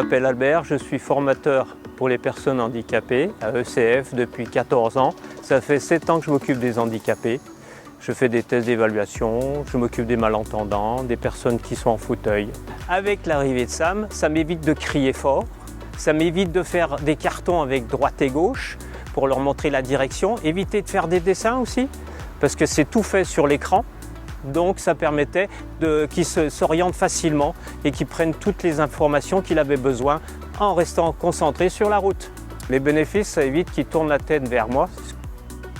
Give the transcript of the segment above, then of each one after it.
m'appelle Albert, je suis formateur pour les personnes handicapées à ECF depuis 14 ans. Ça fait 7 ans que je m'occupe des handicapés. Je fais des tests d'évaluation, je m'occupe des malentendants, des personnes qui sont en fauteuil. Avec l'arrivée de Sam, ça m'évite de crier fort, ça m'évite de faire des cartons avec droite et gauche pour leur montrer la direction, éviter de faire des dessins aussi, parce que c'est tout fait sur l'écran. Donc ça permettait qu'ils s'orientent facilement et qu'ils prennent toutes les informations qu'il avait besoin en restant concentrés sur la route. Les bénéfices, ça évite qu'ils tournent la tête vers moi,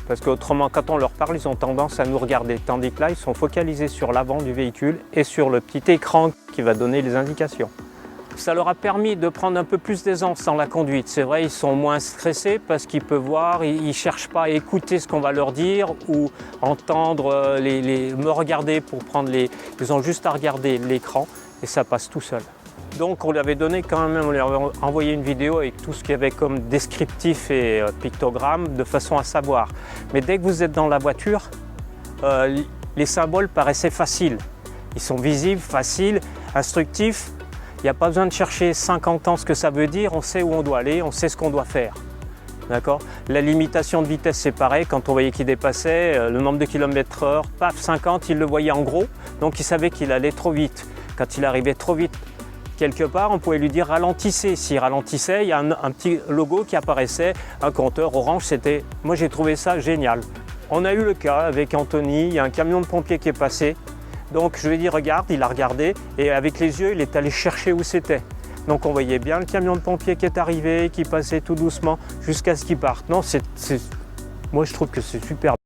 parce qu'autrement, quand on leur parle, ils ont tendance à nous regarder, tandis que là, ils sont focalisés sur l'avant du véhicule et sur le petit écran qui va donner les indications. Ça leur a permis de prendre un peu plus d'aisance dans la conduite. C'est vrai, ils sont moins stressés parce qu'ils peuvent voir, ils ne cherchent pas à écouter ce qu'on va leur dire ou entendre, me regarder pour prendre les... Ils ont juste à regarder l'écran et ça passe tout seul. Donc on lui avait donné quand même, on lui avait envoyé une vidéo avec tout ce qu'il y avait comme descriptif et pictogramme de façon à savoir. Mais dès que vous êtes dans la voiture, les symboles paraissaient faciles. Ils sont visibles, faciles, instructifs. Il n'y a pas besoin de chercher 50 ans ce que ça veut dire, on sait où on doit aller, on sait ce qu'on doit faire. D'accord ? La limitation de vitesse, c'est pareil, quand on voyait qu'il dépassait le nombre de km/h, paf, 50, il le voyait en gros, donc il savait qu'il allait trop vite. Quand il arrivait trop vite, quelque part, on pouvait lui dire ralentissez. S'il ralentissait, il y a un petit logo qui apparaissait, un compteur orange, c'était... Moi j'ai trouvé ça génial. On a eu le cas avec Anthony, il y a un camion de pompiers qui est passé. Donc je lui ai dit regarde, il a regardé et avec les yeux il est allé chercher où c'était. Donc on voyait bien le camion de pompiers qui est arrivé, qui passait tout doucement jusqu'à ce qu'il parte. Non, moi je trouve que c'est super.